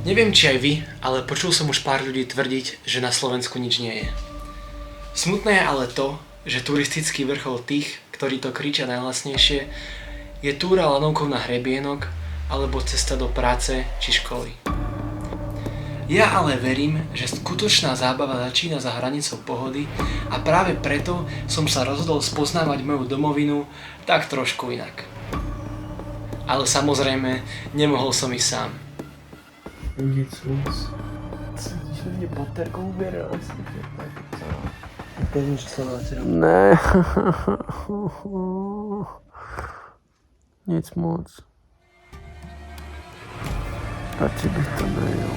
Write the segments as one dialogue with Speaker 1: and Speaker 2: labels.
Speaker 1: Neviem, či aj vy, ale počul som už pár ľudí tvrdiť, že na Slovensku nič nie je. Smutné je ale to, že turistický vrchol tých, ktorí to kričia najhlasnejšie, je túra lanovkou na hrebienok alebo cesta do práce či školy. Ja ale verím, že skutočná zábava začína za hranicou pohody a práve preto som sa rozhodol spoznávať moju domovinu tak trošku inak. Ale samozrejme, nemohol som ísť sám.
Speaker 2: Nic moc. Cítíš na mě baterkou uběre, ale si tak co? Nevím, že se na Ne. Nic moc. Radši bych to nejel.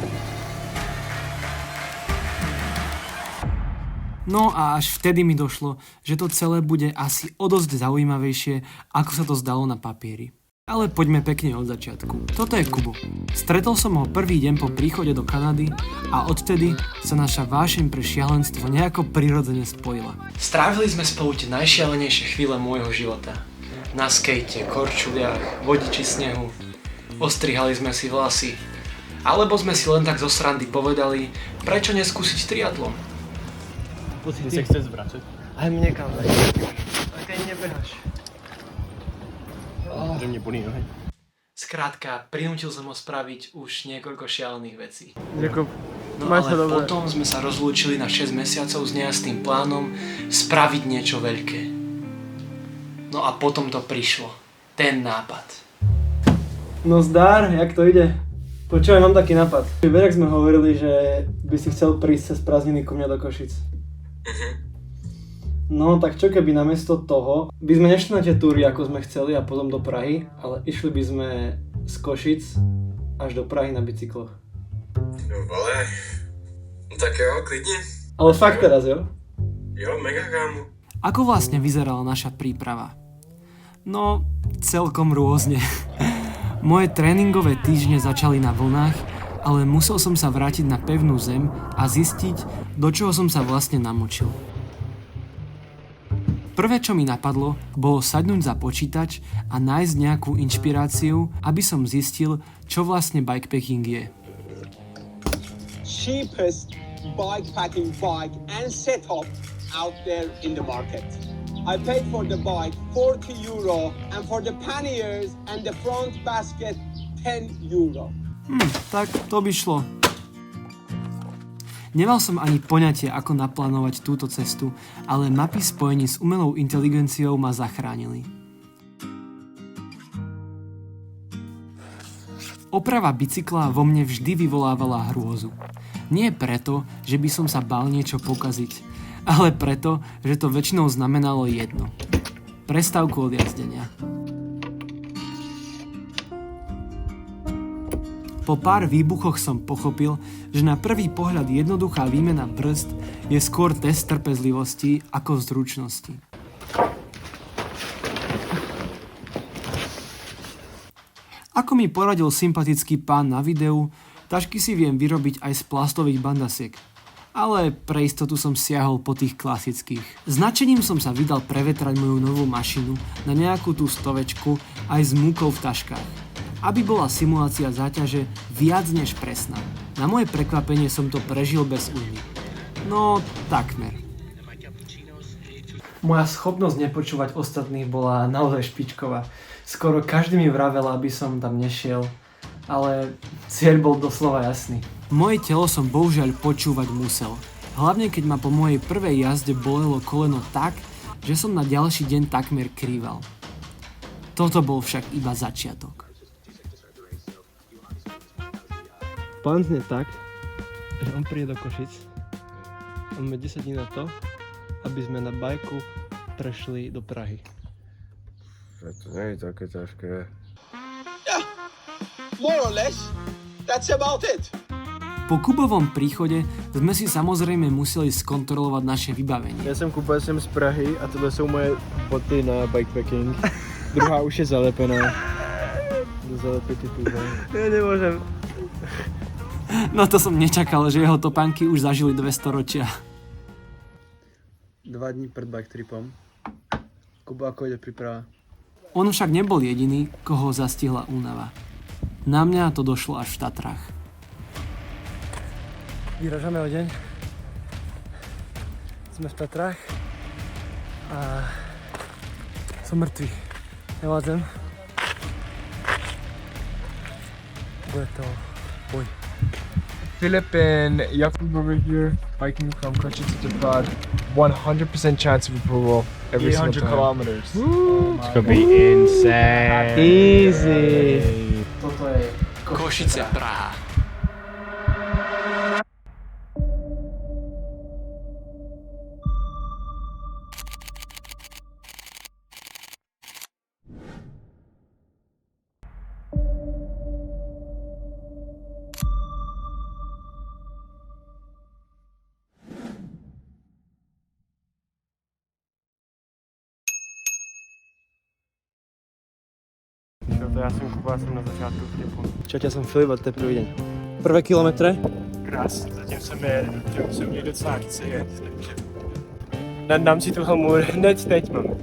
Speaker 1: No a až vtedy mi došlo, že to celé bude asi o dosť zaujímavejšie, ako sa to zdalo na papieri. Ale poďme pekne od začiatku. Toto je Kubo. Stretol som ho prvý deň po príchode do Kanady a odtedy sa naša vášeň pre šialenstvo nejako prirodzene spojila. Strávili sme spolu tie najšialenejšie chvíle môjho života. Na skejte, korčuliach, vodiči snehu. Ostrihali sme si vlasy. Alebo sme si len tak zo srandy povedali, prečo neskúsiť triatlon.
Speaker 2: Ty se chceš zvracet?
Speaker 3: Ale mě kam daj. Ale teď neběháš.
Speaker 2: Že mě bolí nohy.
Speaker 1: Skrátka, prinútil som ho spraviť už niekoľko šialených vecí.
Speaker 3: Jakub,
Speaker 1: No
Speaker 3: máš sa
Speaker 1: ale
Speaker 3: dobre.
Speaker 1: potom sme sa rozlúčili na 6 mesiacov s nejasným plánom spraviť niečo veľké. No a potom to prišlo. Ten nápad.
Speaker 3: No zdár, jak to ide? Počúvaj, mám taký nápad. Verek sme hovorili, že by si chcel prísť cez prázdniny ku mňa do Košic. No tak čo keby namiesto toho by sme nešli na tie túry, ako sme chceli a potom do Prahy, ale išli by sme z Košic až do Prahy na bicykloch.
Speaker 4: Jo vole, no tak jo, klidně.
Speaker 3: Ale fakt teraz, jo?
Speaker 4: Jo, mega kámo.
Speaker 1: Ako vlastne vyzerala naša príprava? No, celkom rôzne. Moje tréningové týždne začali na vlnách, ale musel som sa vrátiť na pevnú zem a zistiť, do čoho som sa vlastne namočil. Prvé, čo mi napadlo, bolo sadnúť za počítač a nájsť nejakú inšpiráciu, aby som zistil, čo vlastne bikepacking je.
Speaker 5: Cheapest bikepacking bike and setup out there in the market. I paid for the bike €40 and for the panniers and the front basket €10.
Speaker 1: Tak to by šlo. Nemal som ani poňatie, ako naplánovať túto cestu, ale mapy spojení s umelou inteligenciou ma zachránili. Oprava bicykla vo mne vždy vyvolávala hrôzu. Nie preto, že by som sa bál niečo pokaziť, ale preto, že to väčšinou znamenalo jedno. Prestávku od jazdenia. Po pár výbuchoch som pochopil, že na prvý pohľad jednoduchá výmena brzd je skôr test trpezlivosti ako zručnosti. Ako mi poradil sympatický pán na videu, tašky si viem vyrobiť aj z plastových bandasiek. Ale pre istotu som siahol po tých klasických. Značením som sa vydal prevetrať moju novú mašinu na nejakú tú stovečku aj s múkou v taškách, aby bola simulácia záťaže viac než presná. Na moje prekvapenie som to prežil bez újmy. No, takmer. Moja schopnosť nepočúvať ostatných bola naozaj špičková. Skoro každý mi vravel, aby som tam nešiel, ale cieľ bol doslova jasný. Moje telo som bohužiaľ počúvať musel. Hlavne keď ma po mojej prvej jazde bolelo koleno tak, že som na ďalší deň takmer krýval. Toto bol však iba začiatok.
Speaker 3: Plán znie tak, že on príde do Košic. Máme 10 dní na to, aby sme na bajku prešli do Prahy.
Speaker 4: To nie je také ťažké.
Speaker 5: More or less, that's about it.
Speaker 1: Po Kubovom príchode sme si samozrejme museli skontrolovať naše vybavenie.
Speaker 3: Já jsem Kuba, jsem z Prahy a tohle jsou moje boty na bikepacking. Druhá už je zalepená. Jdu zalepit ty tuhle. Ja nemôžem.
Speaker 1: No to som nečakal, že jeho topánky už zažili 200 ročia.
Speaker 3: 2 dní pred bike tripom. Kuba, ako ide príprava?
Speaker 1: On však nebol jediný, koho zastihla únava. Na mňa to došlo až v Tatrách.
Speaker 2: Vyražame o deň. Sme v Tatrách a som mŕtvý. Nevádzem. Bude to boj.
Speaker 6: Philip and Jakub over here, biking from Košice to Prague. 100% chance of approval every single time.
Speaker 3: kilometers.
Speaker 6: It's gonna be insane.
Speaker 3: Easy.
Speaker 2: Toto je
Speaker 1: Košice, Praha.
Speaker 3: To ja som Kuba, som na začiatku vtepu.
Speaker 2: Čaute, som Filip a to je prvý deň. Prvé kilometre.
Speaker 3: Krásně, zatím se mi docela chce jet, takže dám si tu helmu hned teď, mám.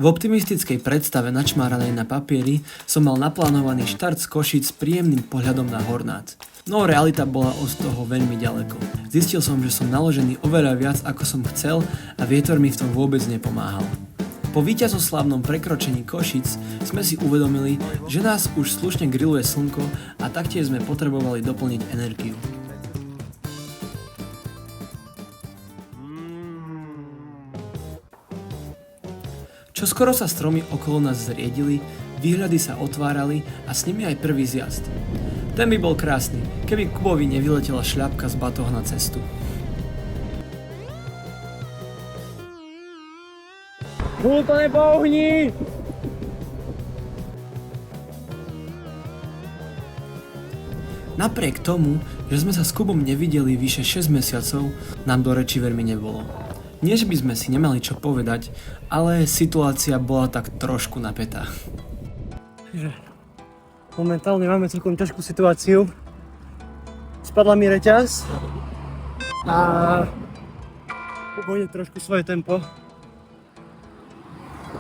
Speaker 1: V optimistickej predstave načmáranej na papieri som mal naplánovaný štart z Košic s príjemným pohľadom na Hornát. No realita bola od toho veľmi ďaleko. Zistil som, že som naložený oveľa viac ako som chcel a vietor mi v tom vôbec nepomáhal. Po víťazoslavnom prekročení Košic sme si uvedomili, že nás už slušne grilluje slnko a taktiež sme potrebovali doplniť energiu. Čoskoro sa stromy okolo nás zriedili, výhľady sa otvárali a s nimi aj prvý zjazd. Ten by bol krásny, keby Kubovi nevyletela šľapka z batoha na cestu.
Speaker 2: To nepouhni!
Speaker 1: Napriek tomu, že sme sa s Kubom nevideli vyše 6 mesiacov, nám do reči veľmi nebolo. Nie, že by sme si nemali čo povedať, ale situácia bola tak trošku napätá.
Speaker 2: Momentálne máme celkom ťažkú situáciu. Spadla mi reťaz a pôjde trošku svoje tempo.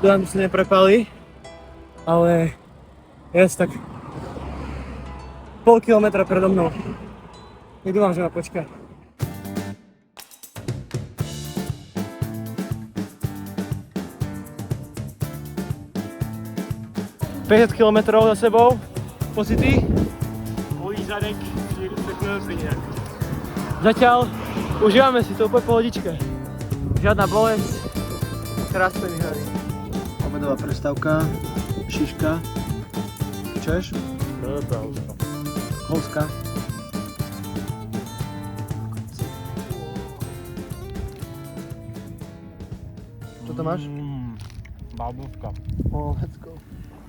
Speaker 2: Nám sa neprepali, ale je tak pol kilometra predo mnou. Tak dúfam, že ma počká. $50 kilometrov za sebou, pocity?
Speaker 3: Bolí zadek, řeknu úplně.
Speaker 2: Zatiaľ užívame si to úplne pohodičke. Žiadna bolesť, krásne výhľady. Obedová prestávka, šiška, češ, houska. Čo to máš?
Speaker 3: Bábovka.
Speaker 2: Oh, let's go.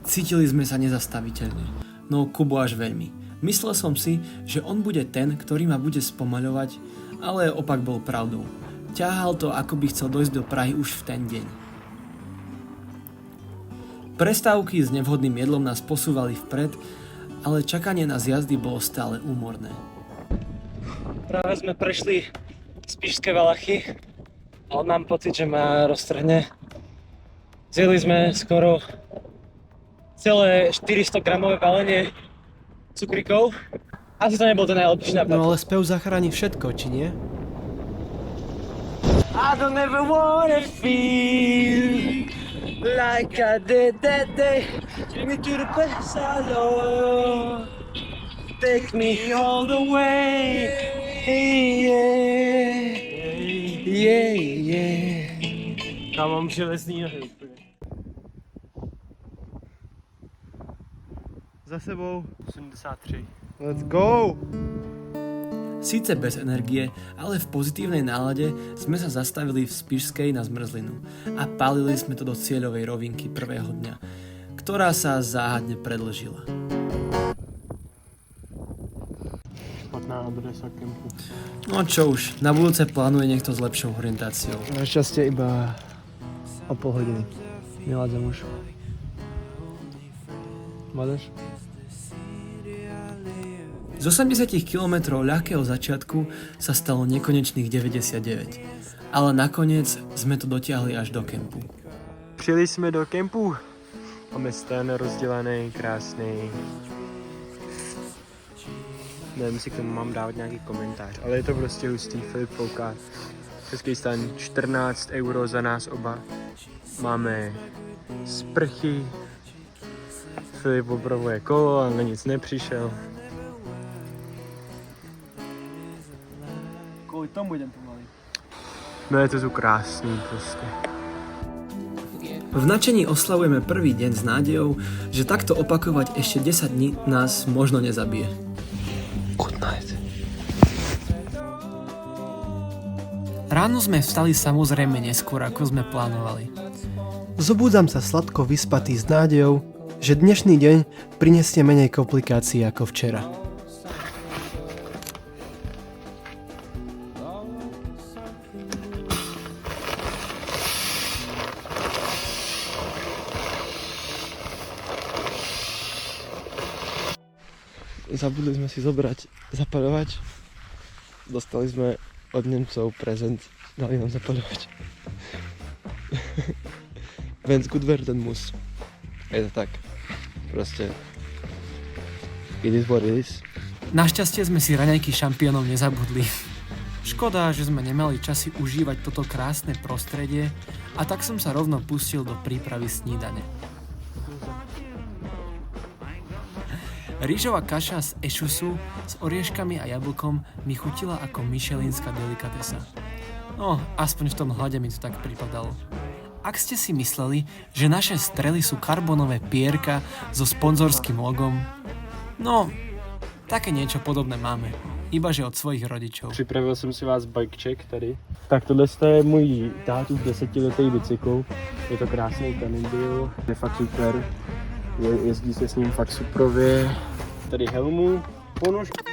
Speaker 1: Cítili sme sa nezastaviteľne, no Kubo až veľmi. Myslel som si, že on bude ten, ktorý ma bude spomaľovať, ale opak bol pravdou. Ťahal to, ako by chcel dojsť do Prahy už v ten deň. Prestávky s nevhodným jedlom nás posúvali vpred, ale čakanie na zjazdy bolo stále úmorné.
Speaker 2: Práve sme prešli Spišské Valachy a on mám pocit, že ma roztrhne. Zjeli sme skoro celé 400 gramové balenie cukríkov. Asi to nebol ten najlepší nápad.
Speaker 3: No ale spev zachráni všetko, či nie?
Speaker 2: I don't ever wanna feel like I did that day. Take me to the place I love. Take me all the way. Yeah, yeah, yeah.
Speaker 3: Tam mám železný nohy úplně. Za sebou 73. Let's go!
Speaker 1: Síce bez energie, ale v pozitívnej nálade sme sa zastavili v Spišskej na zmrzlinu a pálili sme to do cieľovej rovinky prvého dňa, ktorá sa záhadne predĺžila.
Speaker 3: Špatná adresa kempu.
Speaker 1: No čo už, na budúce plánuje niekto s lepšou orientáciou.
Speaker 2: Našťastie iba o pol hodiny. Neládzem už. Máš?
Speaker 1: Z 80 km ľahkého začiatku sa stalo nekonečných 99, ale nakoniec sme to dotiahli až do kempu.
Speaker 3: Přijeli jsme do kempu. Máme stan rozdělaný, krásný. nevím, jestli k tomu mám dávat nějaký komentář, ale je to prostě hustý. Filip kouká. Hezký stan, 14 € za nás oba. Máme sprchy. Filip opravuje kolo a na nic nepřišel.
Speaker 2: Kvôli tomu idem pomaly.
Speaker 3: No je to tu krásný prostě.
Speaker 1: V nadšení oslavujeme prvý deň s nádejou, že takto opakovať ešte 10 dní nás možno nezabije.
Speaker 3: Good night.
Speaker 1: Ráno sme vstali samozrejme neskôr, ako sme plánovali.
Speaker 3: Zobúdzam sa sladko vyspatý s nádejou, že dnešný deň prinesie menej komplikácií ako včera. Zabudli sme si zobrať zapaľovač. Dostali sme od Nemcov prezent. Dali nám zapaľovač. Wenn's gut werden muss. Je to tak. Proste. It is what it is.
Speaker 1: Našťastie sme si raňajky šampiónov nezabudli. Škoda, že sme nemali časy užívať toto krásne prostredie a tak som sa rovno pustil do prípravy snídane. Rýžová kaša z ešusu s orieškami a jablkom mi chutila ako michelinská delikatesa. No, aspoň v tom hľade mi to tak pripadalo. Ak ste si mysleli, že naše strely sú karbonové pierka so sponzorským logom, no, také niečo podobné máme, ibaže od svojich rodičov.
Speaker 3: Připravil jsem si vás bike check tady. Tak tohle je můj tátův 10letý bicykl. Je to krásný Cannondale, je fakt super. Jezdí se s ním fakt suprově. Tady helmu, ponožky.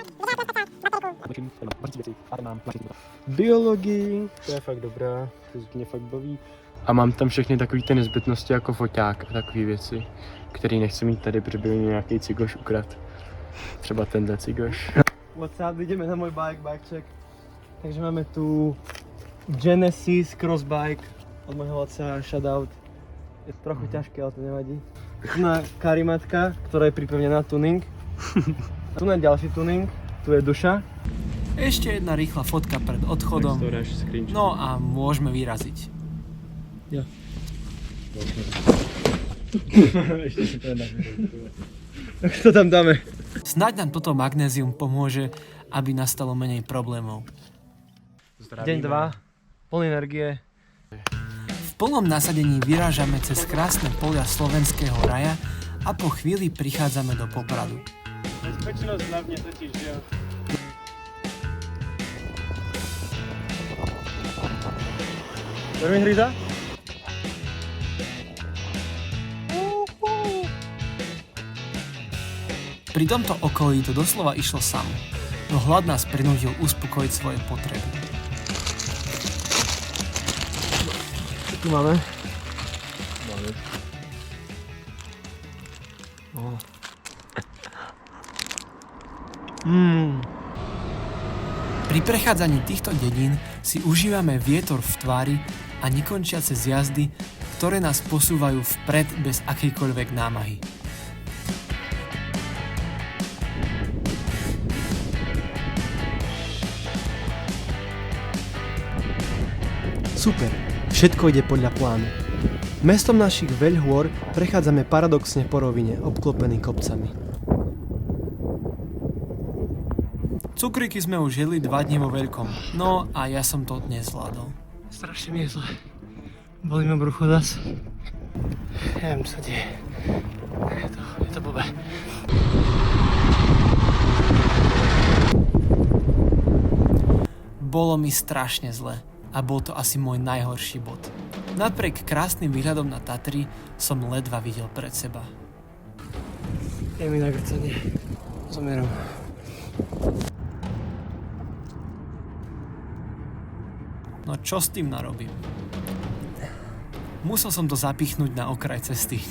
Speaker 3: Biologii, to je fakt dobrá, to mě fakt baví. A mám tam všechny takové ty nezbytnosti jako foťák a takové věci, které nechci mít tady, protože by mi nějaký cigoš ukrad. Třeba tenhle cigoš.
Speaker 2: What's up, ideme na môj bike check. Takže máme tu Genesis crossbike od môjho otca, shoutout. Je to trochu ťažké, ale to nevadí. Tu na karimatka, ktorá je pripevnená tuning. Tu na ďalší tuning, tu je duša.
Speaker 1: Ešte jedna rýchla fotka pred odchodom. No a môžeme vyraziť.
Speaker 2: Ja. Tak to tam dáme.
Speaker 1: Snáď nám toto magnézium pomôže, aby nastalo menej problémov.
Speaker 2: Deň 2, plný energie.
Speaker 1: V plnom nasadení vyrážame cez krásne polia slovenského raja a po chvíli prichádzame do Popradu.
Speaker 3: Bezpečnosť hlavne totiž, že jo.
Speaker 2: Bermi hryza?
Speaker 1: Pri tomto okolí to doslova išlo samo, no hlad nás prinútil uspokojiť svoje potreby.
Speaker 2: Tu máme.
Speaker 1: Pri prechádzaní týchto dedín si užívame vietor v tvári a nekončiace zjazdy, ktoré nás posúvajú vpred bez akejkoľvek námahy.
Speaker 3: Super, všetko ide podľa plánu. Mestom našich veľhôr prechádzame paradoxne po rovine, obklopený kopcami.
Speaker 1: Cukríky sme už jedli 2 dni vo veľkom, no a ja som to nezvládol.
Speaker 2: Strašne mi je zle. Bolí ma brucho zas. Neviem, čo sa deje. Je to blbé.
Speaker 1: Bolo mi strašne zle a bol to asi môj najhorší bod. Napriek krásnym výhľadom na Tatry som ledva videl pred seba.
Speaker 2: Je mi nagrcanie. Zomieram.
Speaker 1: No čo s tým narobím? Musel som to zapichnúť na okraj cesty.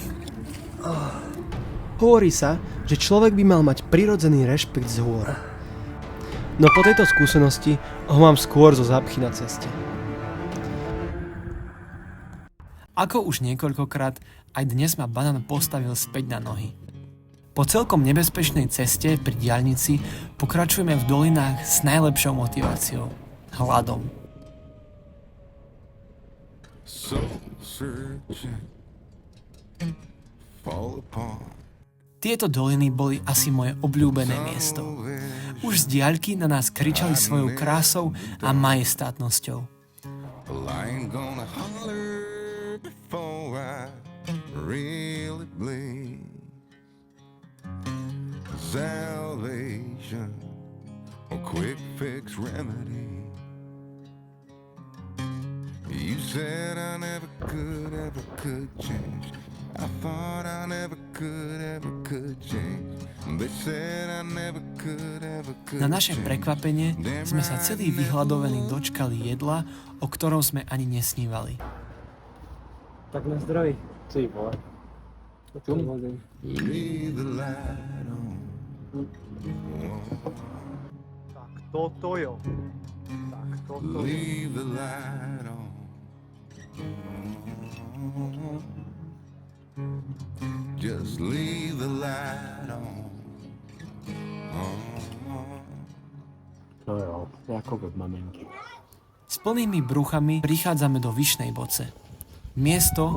Speaker 3: Hovorí sa, že človek by mal mať prirodzený rešpekt z hôr. No po tejto skúsenosti ho mám skôr zo zápchy na ceste.
Speaker 1: Ako už niekoľkokrát, aj dnes ma banán postavil späť na nohy. Po celkom nebezpečnej ceste pri diaľnici pokračujeme v dolinách s najlepšou motiváciou – hladom. Tieto doliny boli asi moje obľúbené miesto. Už z diaľky na nás kričali svojou krásou a majestátnosťou.
Speaker 7: Salvation, a quick fix remedy. You said I never could change. I thought I never could change. They said I never could
Speaker 1: Na naše prekvapenie sme sa celý vyhľadovení dočkali jedla, o ktorom sme ani nesnívali.
Speaker 2: Tak na zdroj.
Speaker 3: Ty vole.
Speaker 7: leave the light on.
Speaker 3: Tak toto jo. Tak toto jo.
Speaker 7: Leave the light on. Just leave the light on.
Speaker 3: No jo, jako od maminky.
Speaker 1: S plnými bruchami prichádzame do Vyšnej Boce. Miesto,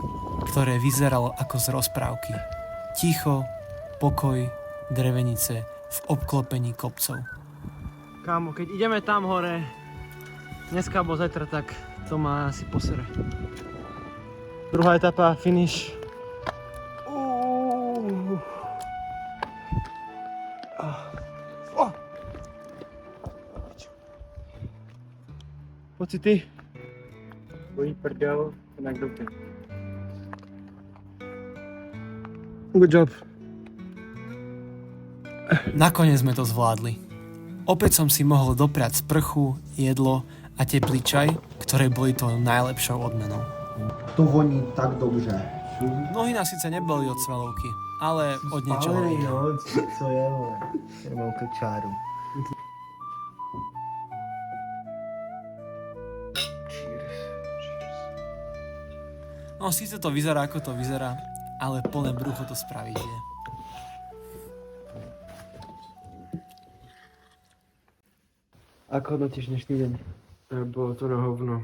Speaker 1: ktoré vyzeralo ako z rozprávky. Ticho, pokoj, drevenice v obklopení kopcov.
Speaker 2: Kámo, keď ideme tam hore, dneska alebo zajtra, tak to má asi posere. Druhá etapa, finish. Pocity?
Speaker 3: Tvůj prdel, jinak dobrý.
Speaker 2: Good job.
Speaker 1: Nakoniec sme to zvládli. Opäť som si mohol dopriať sprchu, jedlo a teplý čaj, ktoré boli tou najlepšou odmenou.
Speaker 8: To voní tak dobře.
Speaker 1: Nohy nás síce neboli od svalovky, ale od niečoho
Speaker 8: Ale
Speaker 1: iného.
Speaker 8: no, co je, vole. Já mám kočáru.
Speaker 1: No síce to vyzerá ako to vyzerá, ale plné brucho to spraviť je.
Speaker 2: Ako hodnotíš dnešný deň?
Speaker 3: Bylo to na hovno.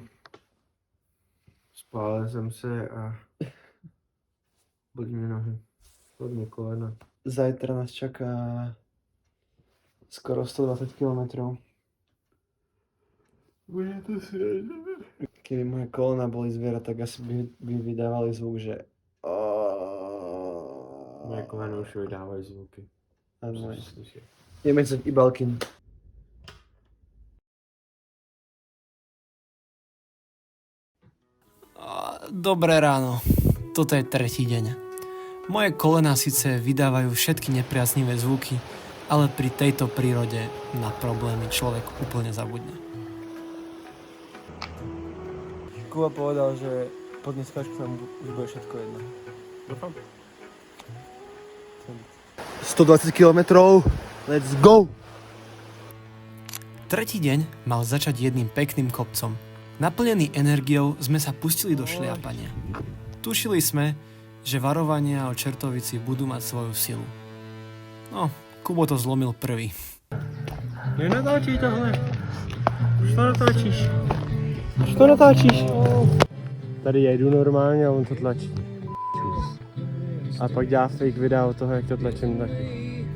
Speaker 3: Spálil jsem se a bolí mě nohy. Hodně kolena.
Speaker 2: Zajtra nás čaká skoro 120 km.
Speaker 3: Bude to svědě.
Speaker 2: Keby moje kolena boli zviera, tak asi by vydávali zvuk, že...
Speaker 3: Moje kolena už vydávají zvuky.
Speaker 2: Áno. Ideme sa i Balkin.
Speaker 1: Dobré ráno. Toto je tretí deň. Moje kolená síce vydávajú všetky nepriaznivé zvuky, ale pri tejto prírode na problémy človek úplne zabudne.
Speaker 2: Kuba povedal, že po dneskačku nám už bude všetko jedno.
Speaker 3: Doufám.
Speaker 2: 120 km, let's go!
Speaker 1: Tretí deň mal začať jedným pekným kopcom. Naplnený energiou sme sa pustili do šliapania. Tušili sme, že varovania o čertovici budú mať svoju silu. No, Kubo to zlomil prvý.
Speaker 2: Nenatáčí tohle. Čo natáčíš? Čo natáčíš?
Speaker 3: Tady jedu normálně a on to tlačí. A pak dělá fake videa o toho, jak to tlačím taky.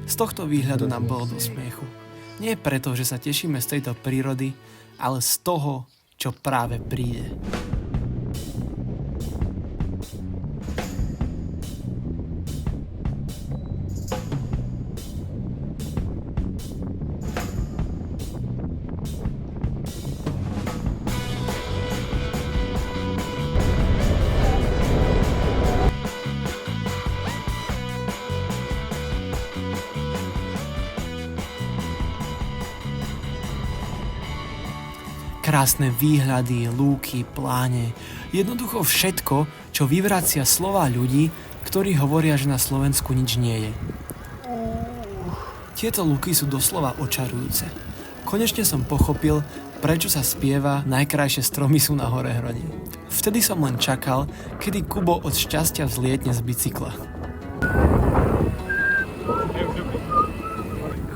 Speaker 1: Z tohto výhľadu nám bolo do smiechu. Nie preto, že sa tešíme z tejto prírody, ale z toho, čo práve príde. Krásne výhľady, lúky, pláne, jednoducho všetko, čo vyvracia slová ľudí, ktorí hovoria, že na Slovensku nič nie je. Tieto lúky sú doslova očarujúce. Konečne som pochopil, prečo sa spieva Najkrajšie stromy sú na hore hroni. Vtedy som len čakal, kedy Kubo od šťastia vzlietne z bicykla.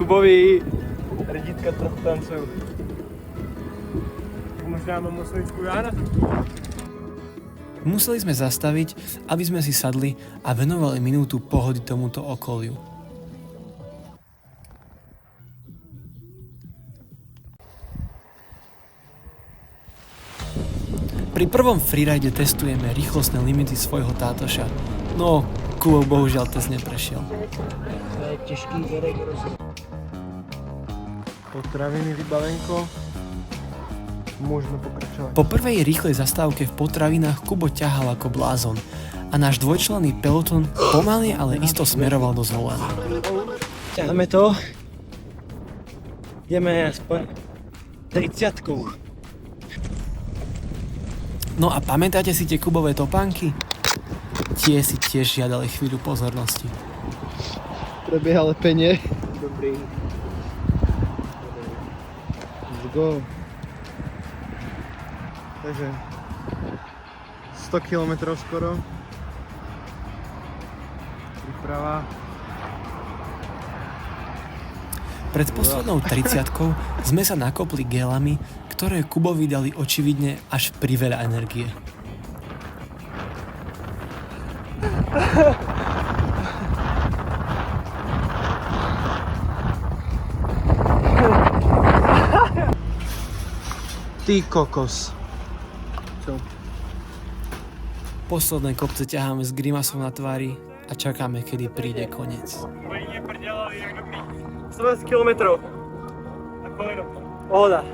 Speaker 3: Kubovi ridítka trochu tancujú. Možná mám nosničku Jána?
Speaker 1: Museli sme zastaviť, aby sme si sadli a venovali minútu pohody tomuto okoliu. Pri prvom freeride testujeme rýchlostné limity svojho tátoša, no Kubo bohužiaľ test neprešiel.
Speaker 8: To je těžký zadek.
Speaker 3: Potraviny, vybavenko. Môžeme pokračovať.
Speaker 1: Po prvej rýchlej zastávke v potravinách Kubo ťahal ako blázon a náš dvojčlenný peloton pomaly, ale isto smeroval do zvolenia.
Speaker 2: Ťaháme to. Ideme aspoň 30.
Speaker 1: No a pamätáte si tie Kubové topánky? Tie si tiež žiadali chvíľu pozornosti.
Speaker 3: Prebieha lepenie. Dobrý. Let's go. Takže 100 km skoro. Príprava.
Speaker 1: Pred poslednou 30-kou sme sa nakopli gelami, ktoré Kubovi dali očividne až priveľa energie.
Speaker 3: Ty kokos. Čo?
Speaker 1: Posledné kopce ťaháme s grimasou na tvári a čakáme, kedy príde koniec.
Speaker 2: 120 km. Pohoda.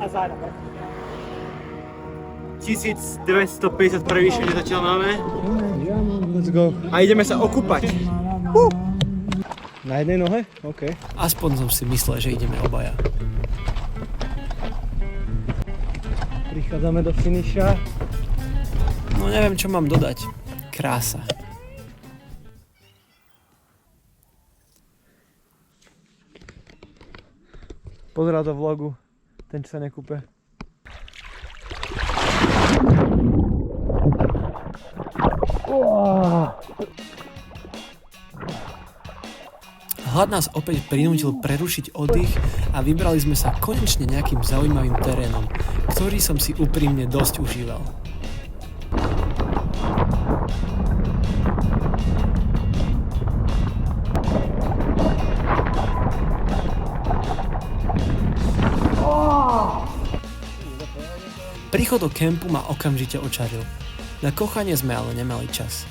Speaker 2: 1250 prevýšení zatiaľ máme.
Speaker 3: Let's go.
Speaker 2: A ideme sa okúpať. Na jednej nohe? OK.
Speaker 1: Aspoň som si myslel, že ideme obaja.
Speaker 2: Prichádzame do finiša.
Speaker 1: No neviem, čo mám dodať. Krása.
Speaker 3: Pozerá to vlogu. Ten, čo sa nekúpe.
Speaker 1: Hlad nás opäť prinútil prerušiť oddych a vybrali sme sa konečne nejakým zaujímavým terénom, ktorý som si úprimne dosť užíval. Príchod do kempu ma okamžite očaril. Na kochanie sme ale nemali čas.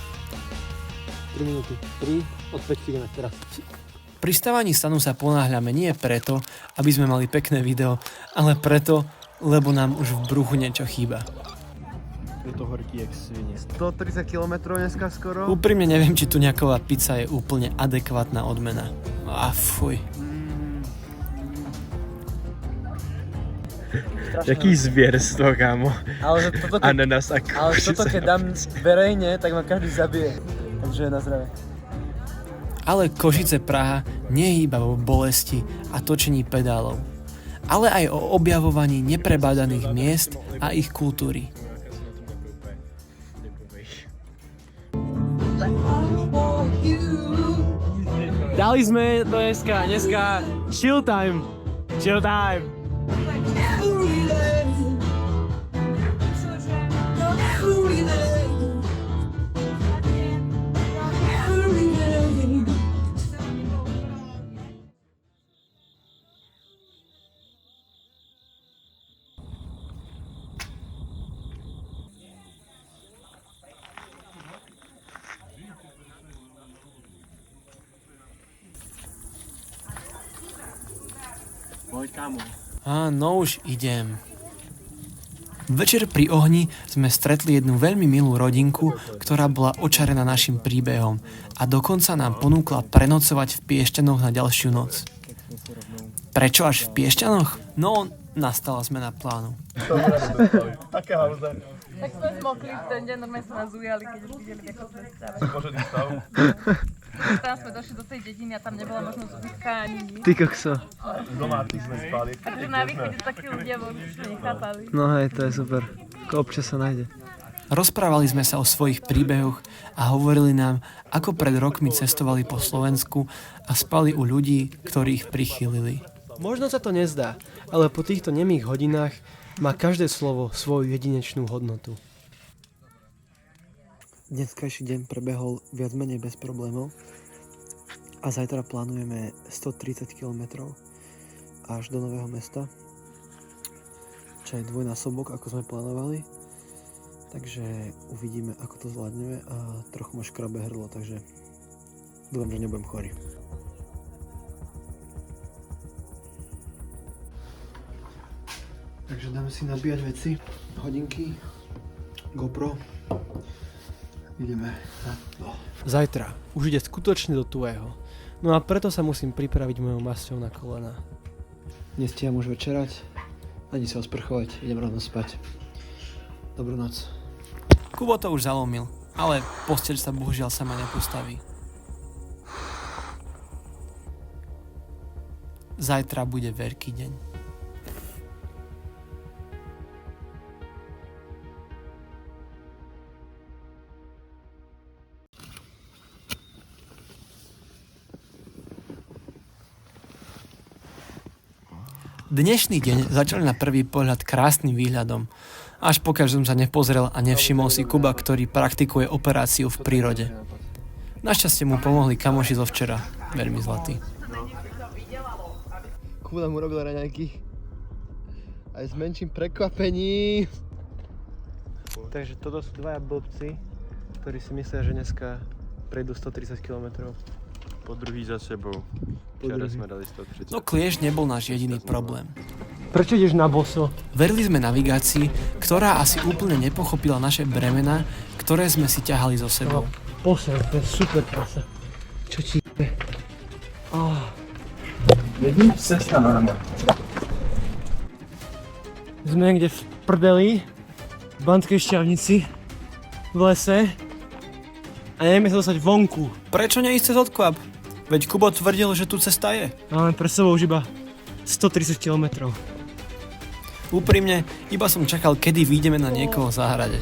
Speaker 2: 3 minúty. 3 od 5 ideme teraz.
Speaker 1: Pri stavaní stanu sa ponáhľame nie preto, aby sme mali pekné video, ale preto, lebo nám už v bruchu niečo chýba.
Speaker 3: Je to horký jak svinie. 130 km dneska skoro.
Speaker 1: Úprimne neviem, či tu nejaková pizza je úplne adekvátna odmena. A fuj.
Speaker 3: Jaký zvierstvo, kámo.
Speaker 2: Ale
Speaker 3: Ananas a
Speaker 2: toto keď dám verejne, tak ma každý zabije. Takže na zdravie.
Speaker 1: Ale Košice Praha nie je iba o bolesti a točení pedálov, ale aj o objavovaní neprebádaných miest a ich kultúry.
Speaker 2: Dali sme to dneska chill time. Chill time.
Speaker 3: Poď, kámo.
Speaker 1: No už idem. Večer pri ohni sme stretli jednu veľmi milú rodinku, ktorá bola očarená našim príbehom a dokonca nám ponúkla prenocovať v Piešťanoch na ďalšiu noc. Prečo až v Piešťanoch? No, nastala zmena plánu.
Speaker 3: Aké hauze?
Speaker 9: Tak sme zmokli v ten deň, normálne sme nás ujali, keď už videli, ako sme stave.
Speaker 3: Pořadný stav.
Speaker 9: Tam sme došli do tej dediny a tam nebola možnosť ubytka ani nič.
Speaker 3: Ty kokso. Domáci sme spali.
Speaker 9: Takže na východe takí ľudia boli, čo nechápali.
Speaker 3: No hej, to je super. Občas sa nájde.
Speaker 1: Rozprávali sme sa o svojich príbehoch a hovorili nám, ako pred rokmi cestovali po Slovensku a spali u ľudí, ktorí ich prichýlili.
Speaker 3: Možno sa to nezdá, ale po týchto nemých hodinách má každé slovo svoju jedinečnú hodnotu.
Speaker 1: Dneskajší deň prebehol viac menej bez problémov a zajtra plánujeme 130 km až do Nového Mesta, čo je dvojnásobok, ako sme plánovali. Takže uvidíme, ako to zvládneme a trochu ma škrabe hrdlo, takže dúfam, že nebudem chorý. Takže dáme si nabíjať veci, hodinky, GoPro. Ideme na dno.
Speaker 3: Zajtra už ide skutočne do tuého. No a preto sa musím pripraviť mojou masťou na kolena.
Speaker 1: Nestíham už večerať, ani sa osprchovať, idem rovno spať. Dobrú noc. Kubo to už zalomil, ale posteľ sa bohužiaľ sama nepostaví. Zajtra bude veľký deň. Dnešný deň začal na prvý pohľad krásnym výhľadom, až pokiaľ som sa nepozrel a nevšimol si Kuba, ktorý praktikuje operáciu v prírode. Našťastie mu pomohli kamoši zo včera, veľmi zlatí.
Speaker 3: Kuba mu robil raňajky aj s menším prekvapením. Takže toto sú dvaja blbci, ktorí si myslia, že dneska prejdú 130 km.
Speaker 10: Po druhý za sebou. Včera sme dali 130.
Speaker 1: No Kliešť nebol náš jediný problém.
Speaker 3: Prečo ideš na boso?
Speaker 1: Verili sme navigácii, ktorá asi úplne nepochopila naše bremena, ktoré sme si ťahali so sebou.
Speaker 3: Posel, to je super prasa. Čo ti je?
Speaker 10: Jedný cesta normálne.
Speaker 3: Sme niekde v prdeli, v Banskej Štiavnici, v lese a nevieme sa dostať vonku.
Speaker 1: Prečo neísť cez odklap? Veď Kubo tvrdil, že tu cesta je.
Speaker 3: Máme pre sebou už iba 130 km.
Speaker 1: Úprimne, iba som čakal, kedy vyjdeme na niekoho v záhrade.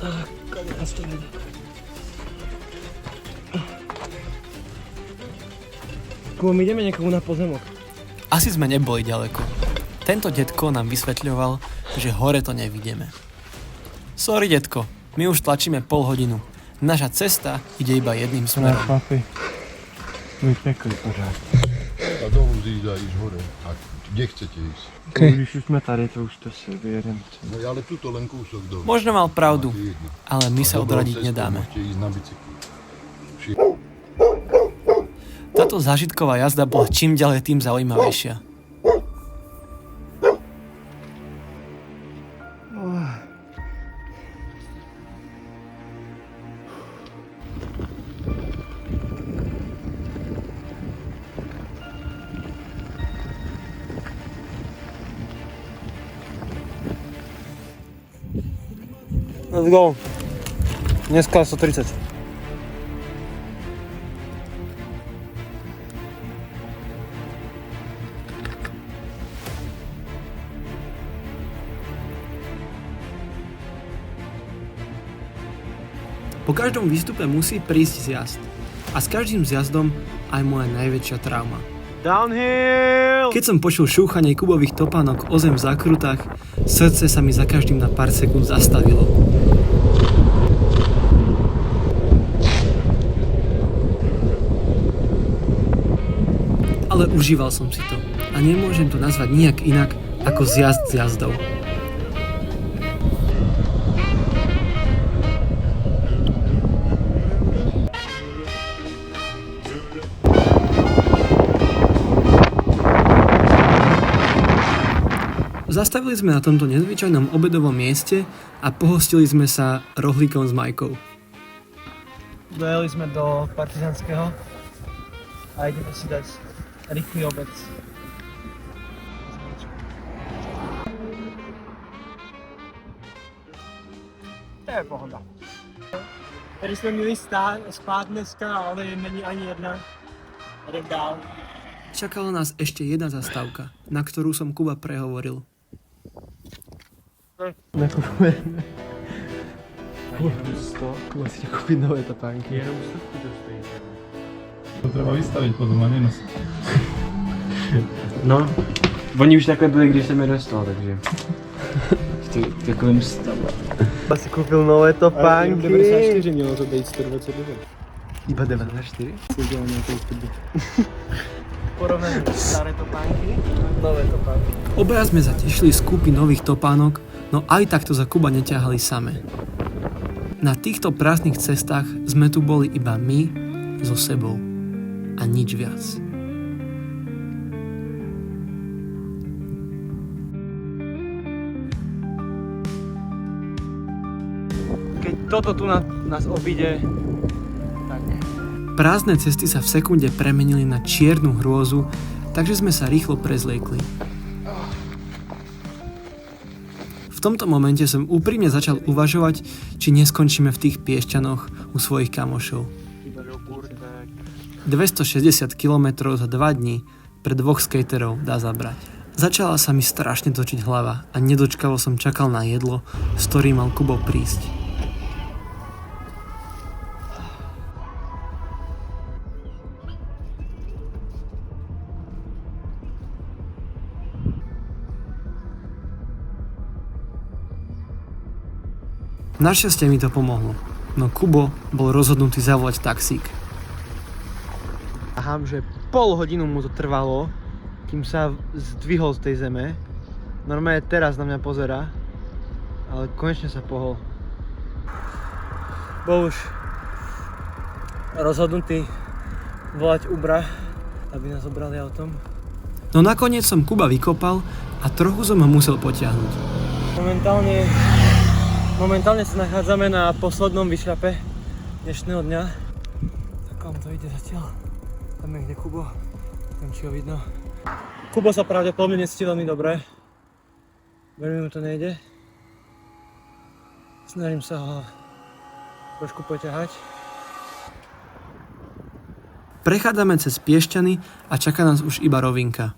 Speaker 3: Kubo, my ideme niekomu na pozemok.
Speaker 1: Asi sme neboli ďaleko. Tento detko nám vysvetľoval, že hore to nevidíme. Sorry, detko, my už tlačíme pol hodinu. Naša cesta ide iba jedným smerom.
Speaker 6: Chlapi, my pekli pořád.
Speaker 7: A dolů zída ísť hore. A kde chcete ísť?
Speaker 6: Okay. Když už jsme tady, to už to si vyjedeme.
Speaker 7: No ale tuto len kúsok dolu.
Speaker 1: Možno mal pravdu, ale my sa odradiť nedáme.
Speaker 7: Môžete ísť na bicykli.
Speaker 1: Táto zážitková jazda bola čím ďalej tým zaujímavejšia.
Speaker 3: Let's go. Dneska 130.
Speaker 1: Po každom výstupe musí prísť zjazd. A s každým zjazdom aj moja najväčšia trauma.
Speaker 3: Downhill!
Speaker 1: Keď som počul šúchanie Kubových topánok o zem v zákrutách, srdce sa mi za každým na pár sekúnd zastavilo. Ale užíval som si to a nemôžem to nazvať nijak inak ako zjazd zjazdov. Zastavili sme na tomto nezvyčajnom obedovom mieste a pohostili sme sa rohlíkom s Majkou.
Speaker 3: Dojeli sme do Partizanského a ideme si dať rýchly obed. To je pohoda. Tady jsme měli spát dneska, ale není ani jedna. Jdem dál.
Speaker 1: Čakala nás ešte jedna zastávka, na ktorú som Kuba prehovoril.
Speaker 3: Nekupujeme. A Kuba si kúpiť nové topánky.
Speaker 10: Jenom 100 to stojí.
Speaker 11: To treba vystaviť potom a nenosiť.
Speaker 3: No, oni už takhle byli, když jsem je dostal, takže v takovém stavu. Asi koupil nové topánky.
Speaker 6: 94 mělo to být 129.
Speaker 3: Iba 94?
Speaker 6: Seděl na tej chybu.
Speaker 2: Porovnaní staré topánky, nové topánky.
Speaker 1: Obaja sme sa tešili z kúpy nových topánok, no aj tak to za Kuba neťahali samé. Na týchto prázdnych cestách sme tu boli iba my so sebou a nič viac.
Speaker 2: Keď toto tu nás obíde, tak
Speaker 1: Prázdne cesty sa v sekunde premenili na čiernu hrôzu, takže sme sa rýchlo prezliekli. V tomto momente som úprimne začal uvažovať, či neskončíme v tých Piešťanoch u svojich kamošov. 260 km za 2 dní pre 2 skaterov dá zabrať. Začala sa mi strašne točiť hlava a nedočkavo som čakal na jedlo, s ktorým mal Kubo prísť. Našťastie mi to pomohlo, no Kubo bol rozhodnutý zavolať taxík.
Speaker 3: Ahám, že pol hodinu mu to trvalo, kým sa zdvihol z tej zeme. Normálne teraz na mňa pozerá, ale konečne sa pohol.
Speaker 2: bol už rozhodnutý volať Ubra, aby nás obrali autom.
Speaker 1: No nakoniec som Kuba vykopal a trochu som ho musel potiahnuť.
Speaker 2: Momentálne sa nachádzame na poslednom vyšľape dnešného dňa. Tak vám to ide zatiaľ. Tam je kde Kubo. Tam či ho vidno. Kubo sa pravdepodobne necíti veľmi dobre. Veľmi mu to nejde. Snažím sa ho trošku poťahať.
Speaker 1: Prechádzame cez Piešťany a čaká nás už iba rovinka.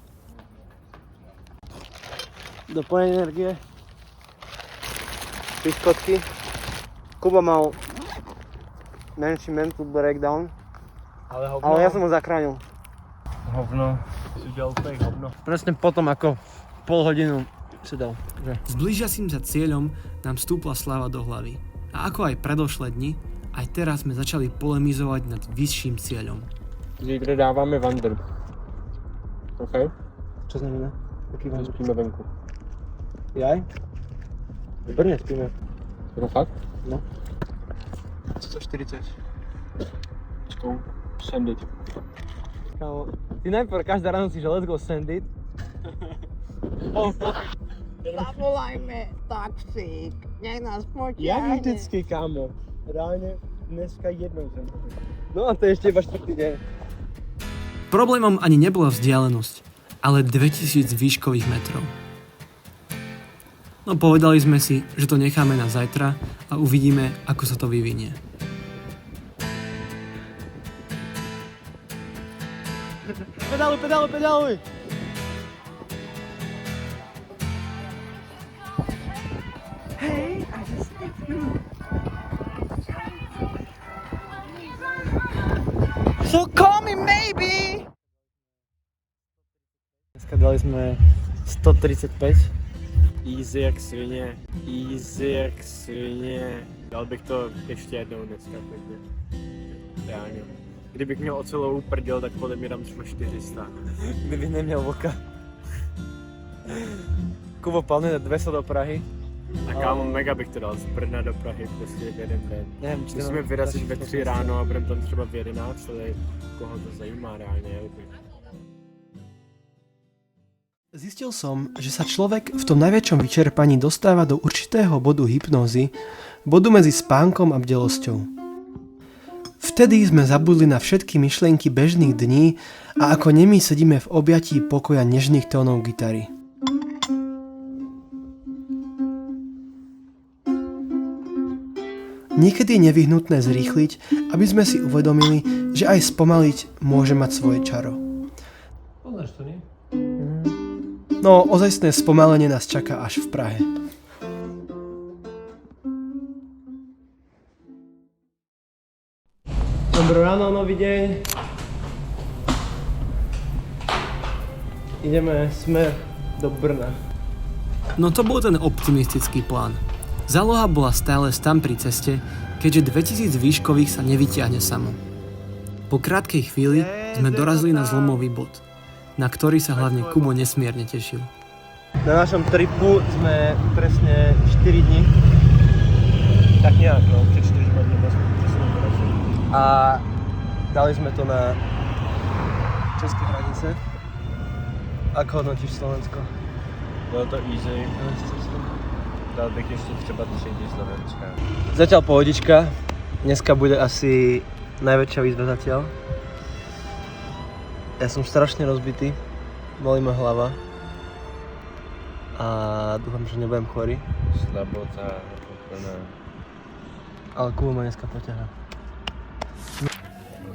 Speaker 3: Doplnenie energie. Piskotky. Kuba mal menší mental breakdown, ale ja som ho zachránil.
Speaker 10: Hovno, si udělal úplne hovno.
Speaker 3: Presne potom, ako pol hodinu si dal.
Speaker 1: S blížiacim sa cieľom nám stúpla sláva do hlavy. A ako aj predošlé dni, aj teraz sme začali polemizovať nad vyšším cieľom.
Speaker 3: Zítra dáváme wander. OK?
Speaker 2: Čo znamená? Aký vám
Speaker 3: Spíme venku.
Speaker 2: Jaj? V Brne spíme.
Speaker 3: Je to fakt?
Speaker 2: No.
Speaker 3: 140. Čkou. Send it.
Speaker 2: Kámo, ty najprv každá ráno si, že let's go send it.
Speaker 8: Zavolajme taxík, nech nás potiahne.
Speaker 3: Jak vždycky, kámo. Reálne dneska jednou jsem. No a to je ešte iba 4. deň.
Speaker 1: Problémom ani nebola vzdialenosť, ale 2000 výškových metrov. No povedali sme si, že to necháme na zajtra a uvidíme, ako sa to vyvinie.
Speaker 3: Pedaluj!
Speaker 8: So call me maybe!
Speaker 2: Dneska dali sme 135.
Speaker 3: Easy jak svině. Dal bych to ještě jednou dneska klidně. Reálně. Kdybych měl ocelovou prděl, tak podle mě dám třeba 400.
Speaker 2: Kdybych neměl voka. Kubo plánuje 200 do Prahy.
Speaker 3: A kámo, mega bych to dal z Brna do Prahy prostě jeden den.
Speaker 2: Nevím,
Speaker 3: Musíme vyrazit ve 3 ráno a budeme tam třeba v 11, ale koho to zajímá reálně.
Speaker 1: Zistil som, že sa človek v tom najväčšom vyčerpaní dostáva do určitého bodu hypnózy, bodu medzi spánkom a bdelosťou. Vtedy sme zabudli na všetky myšlienky bežných dní a ako nemí sedíme v objatí pokoja nežných tónov gitary. Niekedy je nevyhnutné zrýchliť, aby sme si uvedomili, že aj spomaliť môže mať svoje čaro.
Speaker 2: Poznáš to, nie?
Speaker 1: No, ozajstné spomalenie nás čaká až v Prahe.
Speaker 2: Dobré ráno, nový deň. Ideme smer do Brna.
Speaker 1: No to bol ten optimistický plán. Záloha bola stále tam pri ceste, keďže 2000 výškových sa nevytiahne samo. Po krátkej chvíli sme dorazili na zlomový bod, na ktorý sa hlavne Kubo nesmierne tešil.
Speaker 2: Na našom tripu sme presne 4 dní. Tak nejak, no, před 4 dní a dali sme to na české hranice. Ako hodnotíš Slovensko?
Speaker 10: Bylo to easy. Dal bych ještě třeba 3 dní Slovenska.
Speaker 2: Zatiaľ pohodička. Dneska bude asi najväčšia výzva zatiaľ. Ja som strašne rozbitý. Bolí ma hlava. A dúfam, že nebudem chorý.
Speaker 10: Slabota úplná.
Speaker 2: Ale Kubo ma dneska poťahá.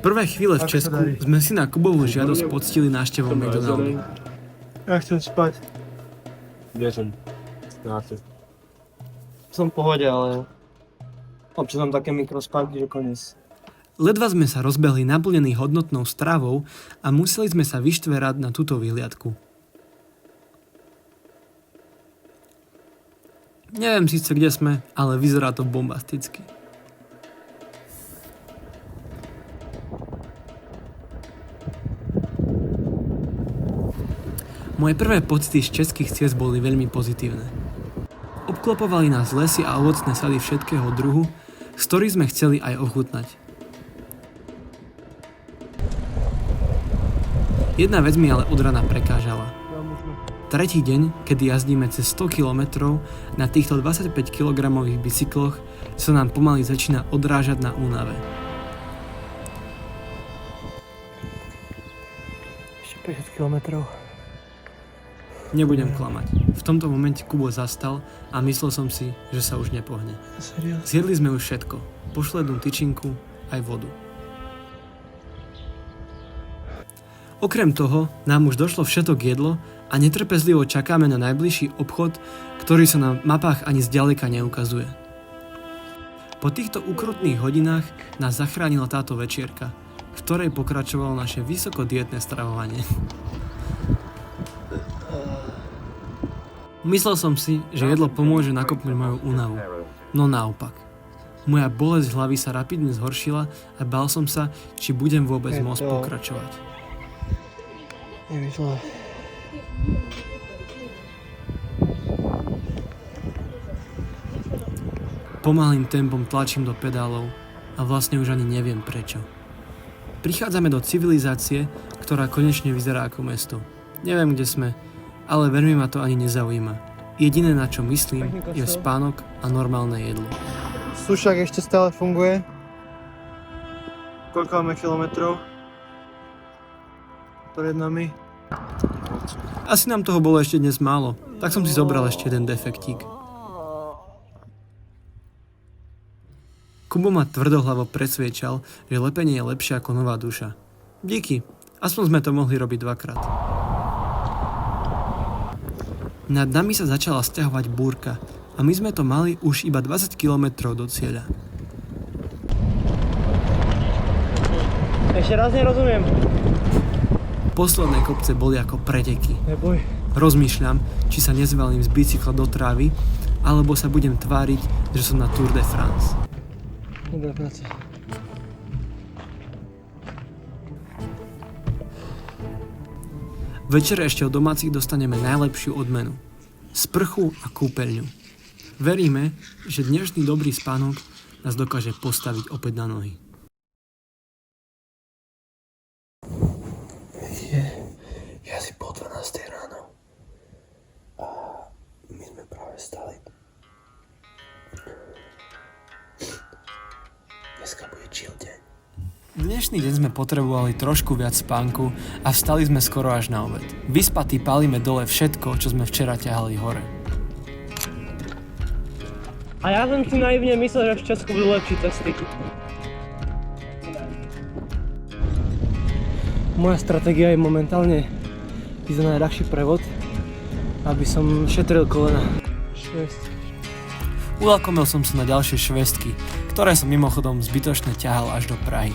Speaker 1: Prvé chvíle v Česku sme si na Kubovú žiadosť poctili návštevou McDonaldu.
Speaker 2: Ja chcem spať.
Speaker 3: Kde som?
Speaker 2: Som v pohode, ale občas mám také mikrospánky, že koniec.
Speaker 1: Ledva sme sa rozbehli naplnení hodnotnou stravou a museli sme sa vyštverať na túto vyhliadku. Neviem síce kde sme, ale vyzerá to bombasticky. Moje prvé pocity z českých ciest boli veľmi pozitívne. Obklopovali nás lesy a ovocné sady všetkého druhu, z ktorých sme chceli aj ochutnať. Jedna vec mi ale od rana prekážala. Tretí deň, kedy jazdíme cez 100 km na týchto 25 kg bicykloch, sa nám pomaly začína odrážať na únave.
Speaker 2: Ešte 50 km.
Speaker 1: Nebudem klamať. V tomto momente Kubo zastal a myslel som si, že sa už nepohne. Zjedli sme už všetko. Poslednú tyčinku, aj vodu. Okrem toho nám už došlo všetok jedlo a netrpezlivo čakáme na najbližší obchod, ktorý sa na mapách ani zďaleka neukazuje. Po týchto ukrutných hodinách nás zachránila táto večierka, v ktorej pokračovalo naše vysokodietné stravovanie. Myslel som si, že jedlo pomôže nakopnúť moju únavu, no naopak. Moja bolesť hlavy sa rapidne zhoršila a bál som sa, či budem vôbec môcť pokračovať.
Speaker 2: Nevyšlo.
Speaker 1: Pomalým tempom tlačím do pedálov a vlastne už ani neviem prečo. Prichádzame do civilizácie, ktorá konečne vyzerá ako mesto. Neviem, kde sme, ale veľmi ma to ani nezaujíma. Jediné, na čo myslím, je spánok a normálne jedlo.
Speaker 2: Sušák ešte stále funguje. Koľko máme kilometrov? Pred nami.
Speaker 1: Asi nám toho bolo ešte dnes málo, tak som si zobral ešte jeden defektík. Kubo ma tvrdohlavo presviečal, že lepenie je lepšie ako nová duša. Díky, aspoň sme to mohli robiť dvakrát. Nad nami sa začala sťahovať búrka a my sme to mali už iba 20 km do cieľa.
Speaker 2: Ešte raz nerozumiem.
Speaker 1: Posledné kopce boli ako preteky.
Speaker 2: Neboj.
Speaker 1: Rozmýšľam, či sa nezvalím z bicykla do trávy, alebo sa budem tváriť, že som na Tour de France.
Speaker 2: Dobrá práca.
Speaker 1: Večer ešte od domácich dostaneme najlepšiu odmenu. Sprchu a kúpeľňu. Veríme, že dnešný dobrý spánok nás dokáže postaviť opäť na nohy.
Speaker 2: Je asi po 12 ráno. A my sme práve stali. Dneska bude chill deň.
Speaker 1: Dnešný deň sme potrebovali trošku viac spánku a vstali sme skoro až na obed. Vyspatí palíme dole všetko, čo sme včera ťahali hore.
Speaker 2: A ja som si naivne myslel, že v Česku budú lepšie cesty. Moja stratégia je momentálne ísť na najľahší prevod, aby som šetril kolena.
Speaker 1: Ulakomil som sa na ďalšie švestky, ktoré som mimochodom zbytočne ťahal až do Prahy.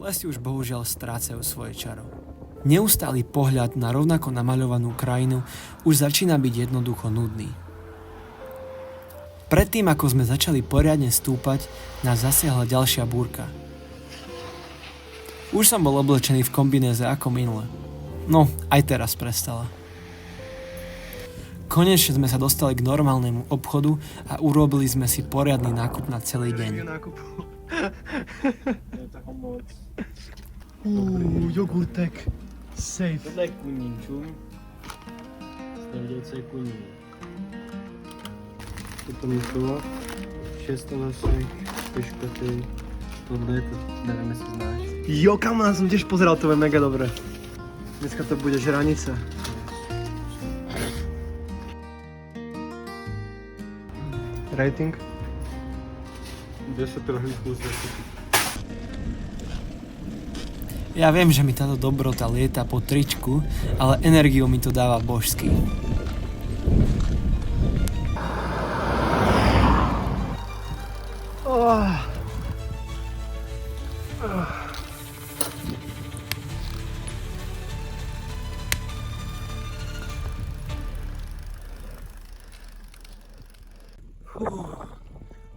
Speaker 1: Lesy už bohužiaľ strácajú svoje čaro. Neustály pohľad na rovnako namaľovanú krajinu už začína byť jednoducho nudný. Predtým, ako sme začali poriadne stúpať, nás zasiahla ďalšia búrka. Už som bol oblečený v kombinéze ako minule. No, aj teraz prestala. Konečne sme sa dostali k normálnemu obchodu a urobili sme si poriadny nákup na celý deň.
Speaker 3: Jogurtek. Safe.
Speaker 10: Tohle je kuníčů. Jste viděli, co je kuní. Toto místo, 6 lasek, piškoty, tohle je to, nevím, jestli znáš.
Speaker 3: Jo, kamarád, jsem těž pozeral, to je mega dobré. Dneska to bude žranice. Rating?
Speaker 10: 10 rohlíků z 10.
Speaker 1: Ja viem, že mi táto dobrota lieta po tričku, ale energiu mi to dáva božský.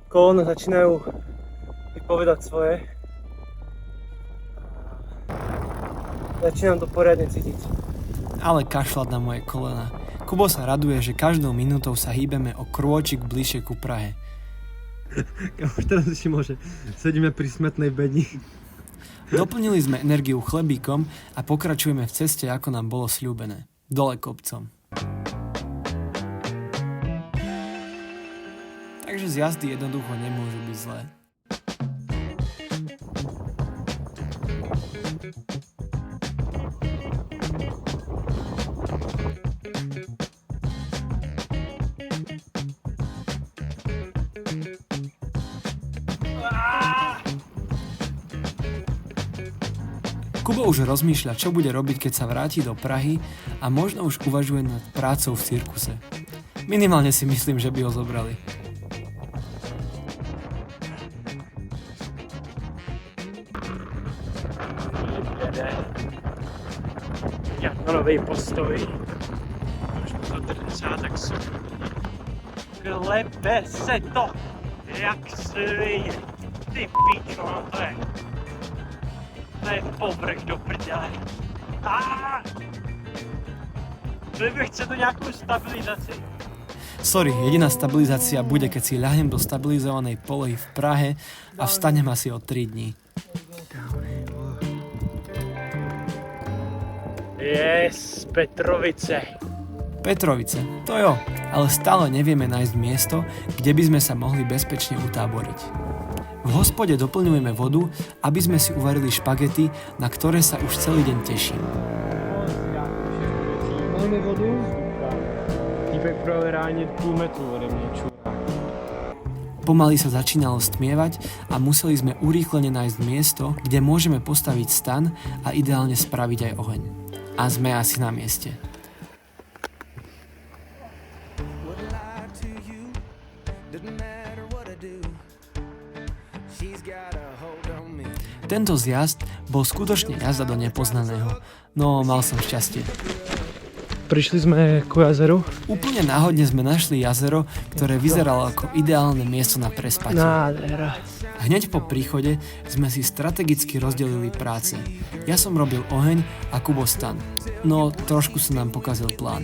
Speaker 2: Kolóna začínajú vypovedať svoje. Začínam to poriadne cítiť.
Speaker 1: Ale kašľať na moje kolena. Kubo sa raduje, že každou minútou sa hýbeme o krôčik bližšie ku Prahe.
Speaker 3: Už teraz si môže. Sedíme pri smetnej bedi.
Speaker 1: Doplnili sme energiu chlebíkom a pokračujeme v ceste, ako nám bolo sľúbené. Dole kopcom. Takže z jazdy jednoducho nemôžu byť zlé. Kubo už rozmýšľa, čo bude robiť, keď sa vráti do Prahy a možno už uvažuje nad prácou v cirkuse. Minimálne si myslím, že by ho zobrali.
Speaker 2: Nový postoj. Trošku to držá, tak sú. Klepe se to, jak svině. Ty píčo, no to je. To je povrch do prdele. Bych chce to nějakou stabilizaci.
Speaker 1: Sorry, jediná stabilizácia bude, keď si ľahnem do stabilizovanej polohy v Prahe a vstanem asi o 3 dní.
Speaker 2: Yes, Petrovice.
Speaker 1: Petrovice, to jo, ale stále nevieme nájsť miesto, kde by sme sa mohli bezpečne utáboriť. V hospode doplňujeme vodu, aby sme si uvarili špagety, na ktoré sa už celý deň teším.
Speaker 3: Máme vodu? Týpek projel reálne půl metru ode mňa, čurák.
Speaker 1: Pomaly sa začínalo stmievať a museli sme urýchlene nájsť miesto, kde môžeme postaviť stan a ideálne spraviť aj oheň. A sme asi na mieste. Tento zjazd bol skutočne jazda do nepoznaného, no mal som šťastie.
Speaker 3: Prišli sme ku jazeru.
Speaker 1: Úplne náhodne sme našli jazero, ktoré vyzeralo ako ideálne miesto na prespatie.
Speaker 3: Nádhera.
Speaker 1: Hneď po príchode sme si strategicky rozdelili práce. Ja som robil oheň a Kubo stan. No, trošku sa nám pokazil plán.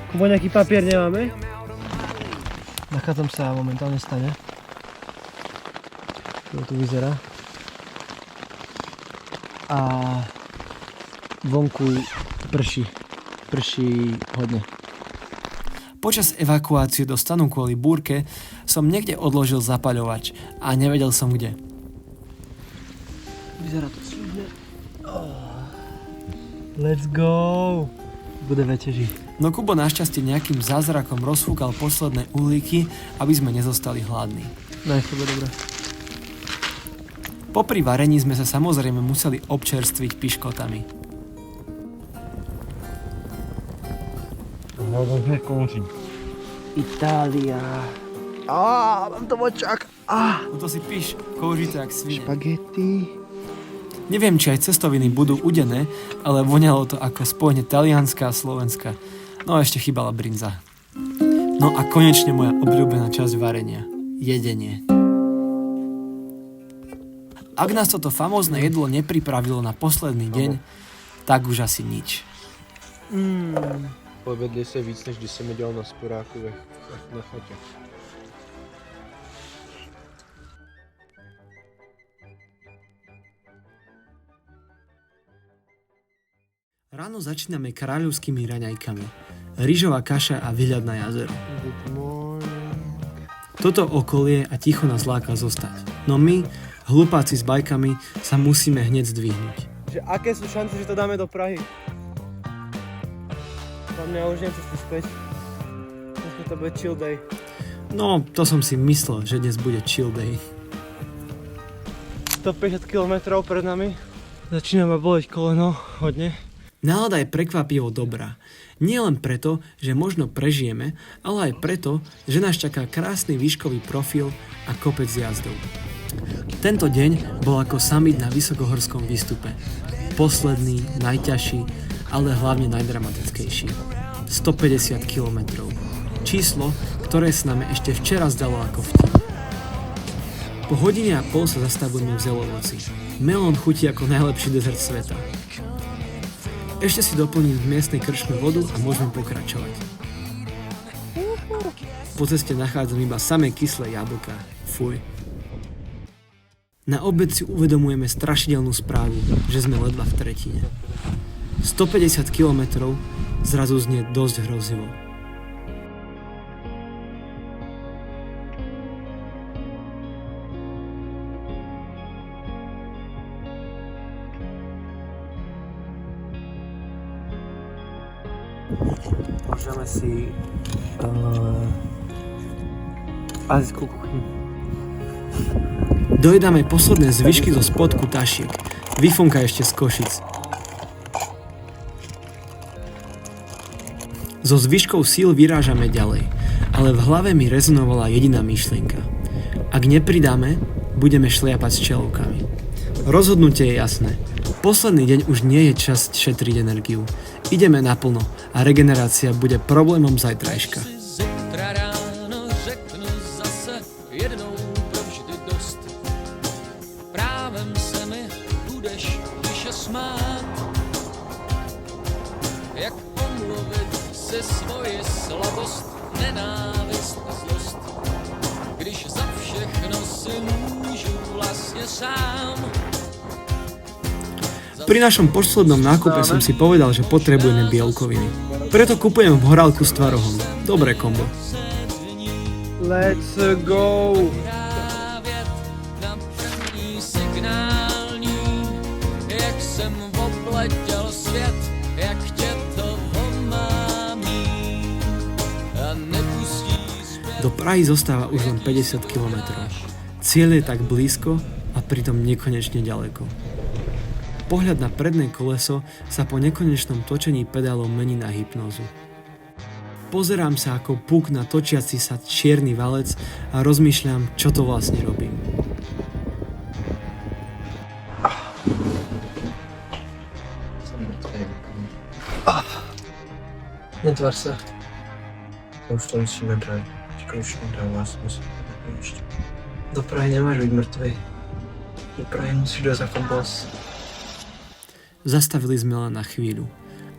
Speaker 2: Kubo, nejaký papier nemáme?
Speaker 3: Nachádzam sa momentálne v stane. To tu vyzerá. A vonku prší. Prší hodne.
Speaker 1: Počas evakuácie do stanu kvôli búrke som niekde odložil zapaľovač a nevedel som kde.
Speaker 3: Vyzerá to slúbne. Let's go! Bude veteží.
Speaker 1: No Kubo našťastie nejakým zázrakom rozfúkal posledné uhlíky, aby sme nezostali hladní.
Speaker 3: Nice, to bude dobré.
Speaker 1: Popri varení sme sa samozrejme museli občerstviť piškotami.
Speaker 3: Itália. Mám to v očách.
Speaker 1: No to si píš, kouří to jak svine.
Speaker 3: Špagety.
Speaker 1: Neviem, či aj cestoviny budú udené, ale voňalo to ako spojenie Talianska a Slovenska. No a ešte chýbala brinza. No a konečne moja obľúbená časť varenia. Jedenie. Ak nás toto famózne jedlo nepripravilo na posledný deň, tak už asi nič.
Speaker 3: Povedli se víc, než když jsem je dělal na sporáku na chatě.
Speaker 1: Ráno začíname kráľovskými raňajkami. Rýžová kaša a výhľad na jazero. Toto okolie a ticho nás láka zostať. No my, hlupáci s bajkami, sa musíme hneď zdvihnúť.
Speaker 2: Že aké sú šance, že to dáme do Prahy? Tam mňa už nechcem späť. Dneska to bude chill day.
Speaker 1: No, to som si myslel, že dnes bude chill day.
Speaker 2: 150 km pred nami. Začína ma boleť koleno hodne.
Speaker 1: Nálada je prekvapivo dobrá. Nie len preto, že možno prežijeme, ale aj preto, že nás čaká krásny výškový profil a kopec jazdov. Tento deň bol ako summit na vysokohorskom výstupe. Posledný, najťažší, ale hlavne najdramatickejší. 150 km. Číslo, ktoré sa nám ešte včera zdalo ako vtip. Po hodine a pol sa zastavujeme v Zelovoci. Melón chutí ako najlepší dezert sveta. Ešte si doplním v miestnej krčme vodu a môžeme pokračovať. Po ceste nachádzam iba samé kyslé jablká. Fuj. Na obed si uvedomujeme strašidelnú správu, že sme ledva v tretine. 150 km zrazu znie dosť hrozivo. Môžeme si azijskú kuchyňu. Dojedáme posledné zvyšky zo spodku tašiek. Vyfonka ešte z Košic. So zvyškou síl vyrážame ďalej, ale v hlave mi rezonovala jediná myšlienka. Ak nepridáme, budeme šliapať s čelovkami. Rozhodnutie je jasné. Posledný deň už nie je čas šetriť energiu. Ideme naplno a regenerácia bude problémom zajtrajška.
Speaker 12: Jak omluvit si svoji slabost, nenávist a zlost, když za všechno si můžu vlastně sám.
Speaker 1: Pri našom poslednom nákupe som si povedal, že potrebujeme bielkoviny. Preto kupujem v horálku s tvarohom. Dobré kombo.
Speaker 2: Let's go!
Speaker 12: Jak jsem obletěl svět, jak tě to omámí a nepustí zpět.
Speaker 1: Do Prahy zostáva už len 50 km. Cieľ je tak blízko a pritom nekonečne ďaleko. Pohľad na predné koleso sa po nekonečnom točení pedálov mení na hypnózu. Pozerám sa ako puk na točiaci sa čierny valec a rozmýšľam, čo to vlastne robím.
Speaker 3: Netvar sa. Už to musíme brať. Konečne dáva sa musíme ešte. Do Prahy nemáš byť mŕtvej. Do Prahy musíš dojsť ako boss.
Speaker 1: Zastavili sme len na chvíľu,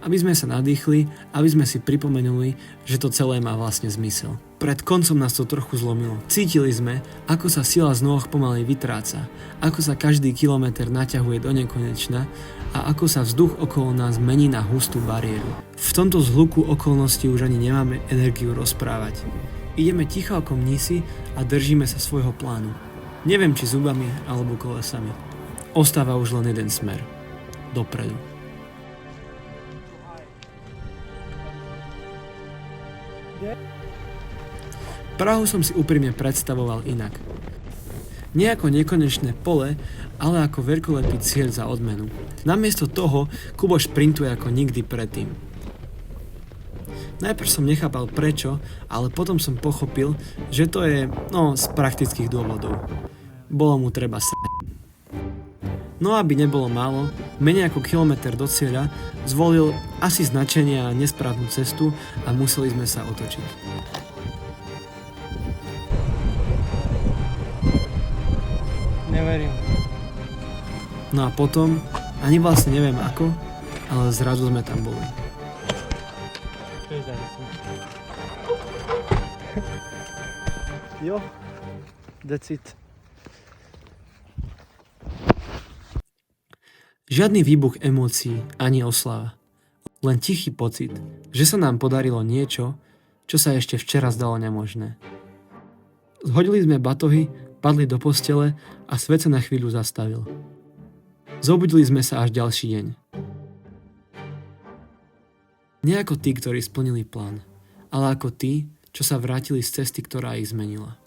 Speaker 1: aby sme sa nadýchli, aby sme si pripomenuli, že to celé má vlastne zmysel. Pred koncom nás to trochu zlomilo. Cítili sme, ako sa sila z nôh pomaly vytráca, ako sa každý kilometr naťahuje do nekonečna a ako sa vzduch okolo nás mení na hustú bariéru. V tomto zhluku okolností už ani nemáme energiu rozprávať. Ideme ticho ako mnísi a držíme sa svojho plánu. Neviem, či zubami alebo kolesami. Ostáva už len jeden smer. Dopredu. Prahu som si úprimne predstavoval inak. Nie ako nekonečné pole, ale ako veľkolepý cieľ za odmenu. Namiesto toho Kubo šprintuje ako nikdy predtým. Najprv som nechápal prečo, ale potom som pochopil, že to je, z praktických dôvodov. Bolo mu treba No aby nebolo málo, menej ako kilometr do cieľa zvolil asi značenie a nesprávnu cestu a museli sme sa otočiť.
Speaker 2: Neverím.
Speaker 1: No a potom, ani vlastne neviem ako, ale zrazu sme tam boli.
Speaker 2: Jo, decid.
Speaker 1: Žiadny výbuch emócií ani oslava. Len tichý pocit, že sa nám podarilo niečo, čo sa ešte včera zdalo nemožné. Zhodili sme batohy, padli do postele a svet sa na chvíľu zastavil. Zobudili sme sa až ďalší deň. Nie ako tí, ktorí splnili plán, ale ako tí, čo sa vrátili z cesty, ktorá ich zmenila.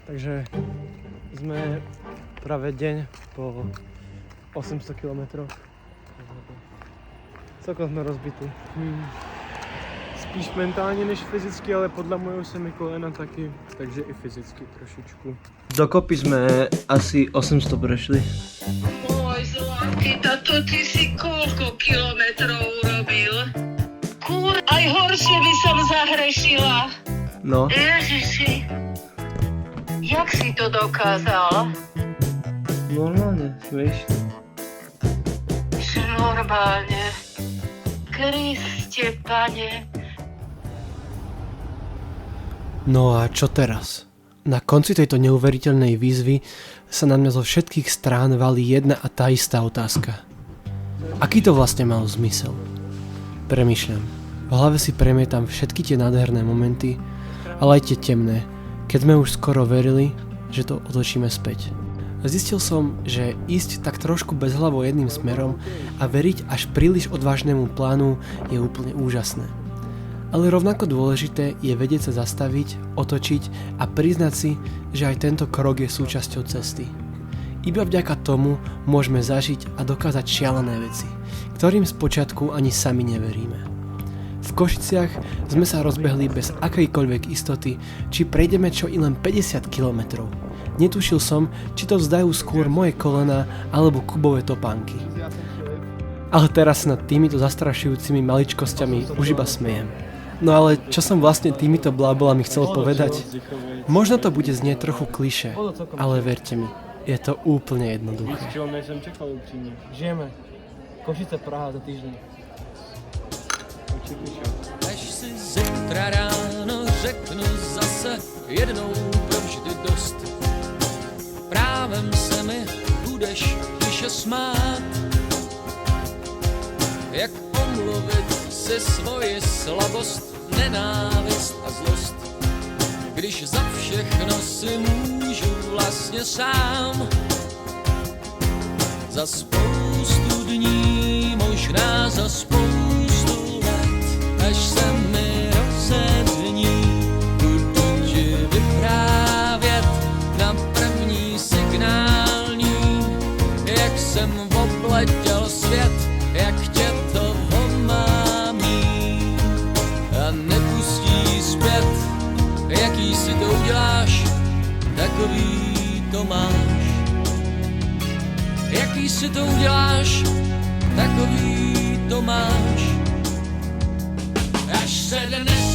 Speaker 2: Takže sme práve deň po 800 km. Celkom sme rozbití.
Speaker 3: Spíš mentálně než fyzicky, ale podlamujou se mi kolena taky, takže i fyzicky trošičku.
Speaker 10: Dokopy sme asi 800 prešli.
Speaker 8: Oj, Zlatky, to ty si koľko kilometrov urobil? Aj horšie by som zahrešila.
Speaker 10: No.
Speaker 8: Ježiši, jak si to dokázal?
Speaker 10: Normálne, smiešne.
Speaker 8: Normálne. Kriste, Pane.
Speaker 1: No a čo teraz? Na konci tejto neuveriteľnej výzvy sa na mňa zo všetkých strán valí jedna a tá istá otázka. Aký to vlastne mal zmysel? Premýšľam. V hlave si premietam všetky tie nádherné momenty, ale aj tie temné, keď sme už skoro verili, že to otočíme späť. Zistil som, že ísť tak trošku bezhlavo jedným smerom a veriť až príliš odvážnemu plánu je úplne úžasné. Ale rovnako dôležité je vedieť sa zastaviť, otočiť a priznať si, že aj tento krok je súčasťou cesty. Iba vďaka tomu môžeme zažiť a dokázať šialené veci, ktorým spočiatku ani sami neveríme. V Košiciach sme sa rozbehli bez akejkoľvek istoty, či prejdeme čo i len 50 kilometrov. Netušil som, či to vzdajú skôr moje kolena alebo Kubové topánky. Ale teraz sa nad týmito zastrašujúcimi maličkosťami už iba smejem. No ale čo som vlastne týmito blábolami chcel povedať? Možno to bude znieť trochu klišé, ale verte mi, je to úplne jednoduché.
Speaker 3: Čo som čakal upřímne.
Speaker 2: Žijeme. Košice, Praha za týždeň.
Speaker 12: Až si zítra ráno řeknu zase jednou provždy dost. Právem se mi budeš tiše smát. Jak omluvit si svoji slabost, nenávist a zlost, když za všechno si můžu vlastně sám. Za spoustu dní, možná za spoustu let, až se mi rozední, budu ti vyprávět na první signální, jak jsem obletěl svět, jak tě to omámí a nepustí zpět. Jaký si to uděláš, takový to máš. Jaký si to uděláš, takový to máš. Až se dnes